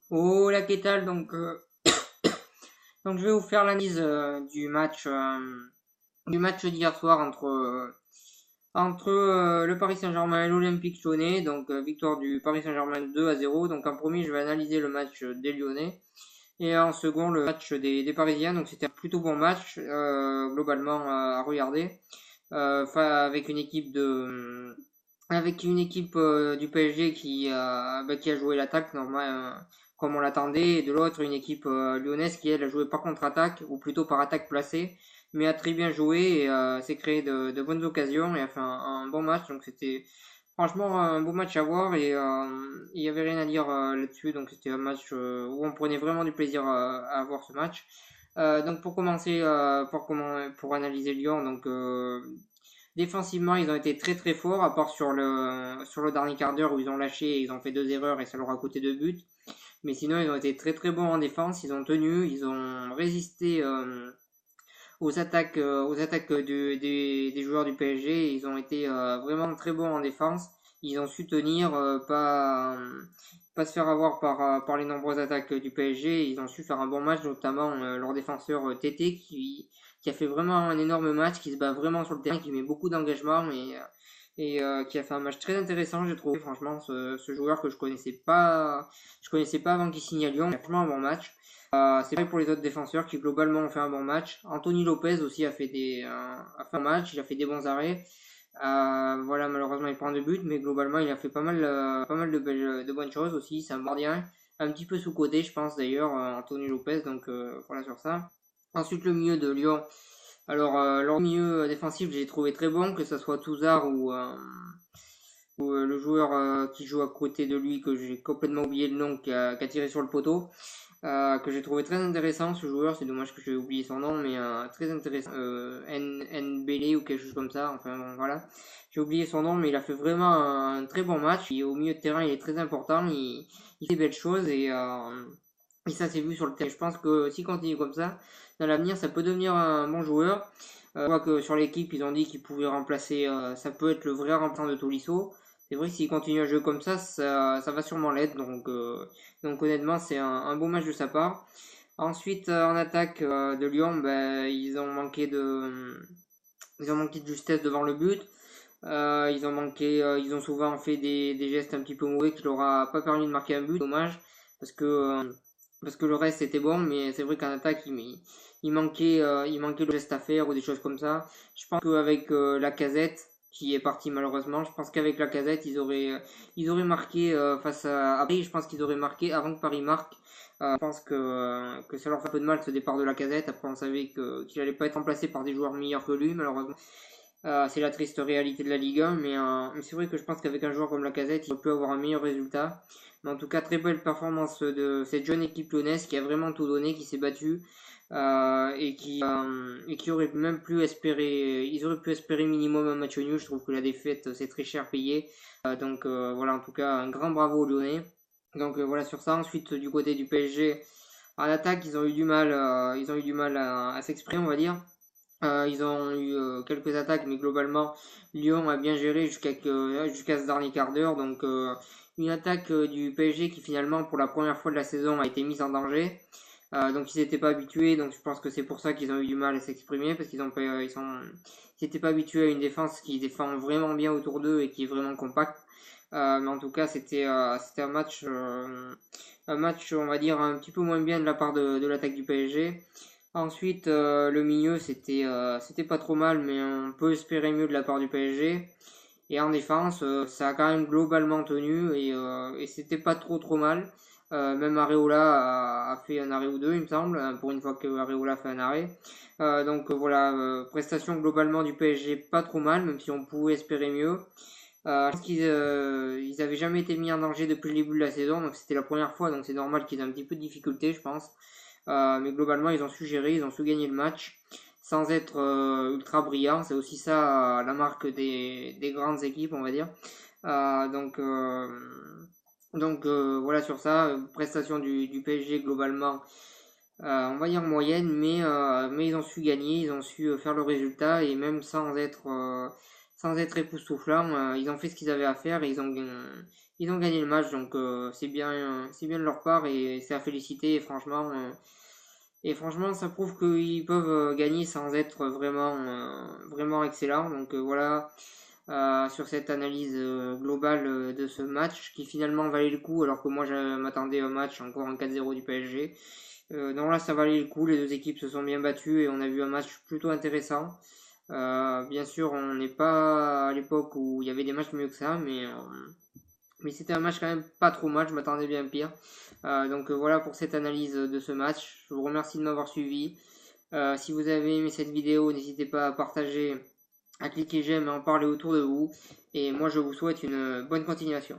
Oh la Kétal, donc je vais vous faire l'analyse du match d'hier soir entre le Paris Saint-Germain et l'Olympique Lyonnais, victoire du Paris Saint-Germain 2-0. Donc en premier, je vais analyser le match des Lyonnais et en second le match des Parisiens. Donc c'était un plutôt bon match globalement à regarder, avec une équipe du PSG qui a joué l'attaque normal, comme on l'attendait, et de l'autre une équipe lyonnaise qui elle a joué par contre-attaque, ou plutôt par attaque placée, mais a très bien joué et s'est créé de bonnes occasions et a fait un bon match. Donc c'était franchement un beau match à voir et il y avait rien à dire là-dessus. Donc c'était un match où on prenait vraiment du plaisir à voir ce match. Donc pour commencer, pour analyser Lyon, défensivement, ils ont été très très forts, à part sur le dernier quart d'heure où ils ont lâché et ils ont fait deux erreurs et ça leur a coûté deux buts. Mais sinon, ils ont été très très bons en défense, ils ont tenu, ils ont résisté aux attaques des joueurs du PSG. Ils ont été vraiment très bons en défense. Ils ont su tenir, pas se faire avoir par les nombreuses attaques du PSG. Ils ont su faire un bon match, notamment leur défenseur Tété qui a fait vraiment un énorme match, qui se bat vraiment sur le terrain, qui met beaucoup d'engagement et qui a fait un match très intéressant, j'ai trouvé. Franchement, ce joueur que je connaissais pas avant qu'il signe à Lyon, il a vraiment un bon match. C'est pareil pour les autres défenseurs qui globalement ont fait un bon match. Anthony Lopez aussi a fait un match, il a fait des bons arrêts. Voilà, malheureusement il prend deux buts, mais globalement il a fait pas mal de bonnes choses aussi. C'est un gardien, un petit peu sous-coté je pense d'ailleurs, Anthony Lopez. Voilà sur ça. Ensuite le milieu de Lyon. Alors leur milieu défensif j'ai trouvé très bon, que ce soit Touzard ou le joueur qui joue à côté de lui, que j'ai complètement oublié le nom, qui a tiré sur le poteau, que j'ai trouvé très intéressant ce joueur. C'est dommage que j'ai oublié son nom, mais très intéressant. Nbele ou quelque chose comme ça. Enfin bon, voilà. J'ai oublié son nom, mais il a fait vraiment un très bon match. Au milieu de terrain, il est très important. Il fait des belles choses et ça s'est vu sur le terrain. Je pense que s'il continue comme ça, dans l'avenir, ça peut devenir un bon joueur. Je vois que sur l'équipe, ils ont dit qu'il pouvait remplacer, ça peut être le vrai remplaçant de Tolisso. C'est vrai que s'il continue à jouer comme ça va sûrement l'être. Donc honnêtement, c'est un beau match de sa part. Ensuite, en attaque de Lyon, ils ont manqué de justesse devant le but. Ils ont souvent fait des gestes un petit peu mauvais qui leur a pas permis de marquer un but. Dommage, parce que euh, parce que le reste était bon, mais c'est vrai qu'en attaque il manquait le geste à faire ou des choses comme ça. Je pense qu'avec la Casette qui est partie malheureusement, je pense qu'avec la Casette ils auraient marqué face à Paris. Je pense qu'ils auraient marqué avant que Paris marque. Je pense que ça leur fait un peu de mal ce départ de la Casette. Après on savait qu'il allait pas être remplacé par des joueurs meilleurs que lui malheureusement. C'est la triste réalité de la Ligue 1, mais c'est vrai que je pense qu'avec un joueur comme Lacazette, il peut avoir un meilleur résultat. Mais en tout cas, très belle performance de cette jeune équipe lyonnaise qui a vraiment tout donné, qui s'est battue et qui aurait même pu espérer, ils auraient pu espérer minimum un match nul. Je trouve que la défaite, c'est très cher payé. Voilà, en tout cas, un grand bravo aux Lyonnais. Voilà sur ça. Ensuite, du côté du PSG, en attaque, ils ont eu du mal à s'exprimer, on va dire. Ils ont eu quelques attaques, mais globalement, Lyon a bien géré jusqu'à ce dernier quart d'heure. Une attaque du PSG qui finalement, pour la première fois de la saison, a été mise en danger. Donc ils n'étaient pas habitués, donc je pense que c'est pour ça qu'ils ont eu du mal à s'exprimer, parce ils n'étaient pas habitués à une défense qui défend vraiment bien autour d'eux et qui est vraiment compacte. Mais en tout cas, c'était un match, on va dire, un petit peu moins bien de la part de l'attaque du PSG. Ensuite, le milieu, c'était pas trop mal, mais on peut espérer mieux de la part du PSG. Et en défense, ça a quand même globalement tenu et c'était pas trop trop mal. Même Areola a fait un arrêt ou deux, il me semble, pour une fois que Areola fait un arrêt. Voilà, prestation globalement du PSG pas trop mal, même si on pouvait espérer mieux. Je pense qu'ils avaient jamais été mis en danger depuis le début de la saison, donc c'était la première fois, donc c'est normal qu'ils aient un petit peu de difficulté, je pense. Mais globalement, ils ont su gérer, ils ont su gagner le match sans être ultra brillants. C'est aussi ça la marque des grandes équipes, on va dire. Euh, donc, euh, voilà sur ça. Prestation du PSG globalement, on va dire moyenne, mais ils ont su gagner, ils ont su faire le résultat et même sans être époustouflants, ils ont fait ce qu'ils avaient à faire et ils ont gagné le match, donc c'est bien de leur part et c'est à féliciter. Et franchement, ça prouve qu'ils peuvent gagner sans être vraiment excellents. Donc voilà, sur cette analyse globale de ce match qui finalement valait le coup, alors que moi je m'attendais à un match encore en 4-0 du PSG. Donc là, ça valait le coup. Les deux équipes se sont bien battues et on a vu un match plutôt intéressant. Bien sûr, on n'est pas à l'époque où il y avait des matchs mieux que ça, mais c'était un match quand même pas trop mal, je m'attendais bien pire. Donc voilà pour cette analyse de ce match. Je vous remercie de m'avoir suivi. Si vous avez aimé cette vidéo, n'hésitez pas à partager, à cliquer j'aime et à en parler autour de vous. Et moi je vous souhaite une bonne continuation.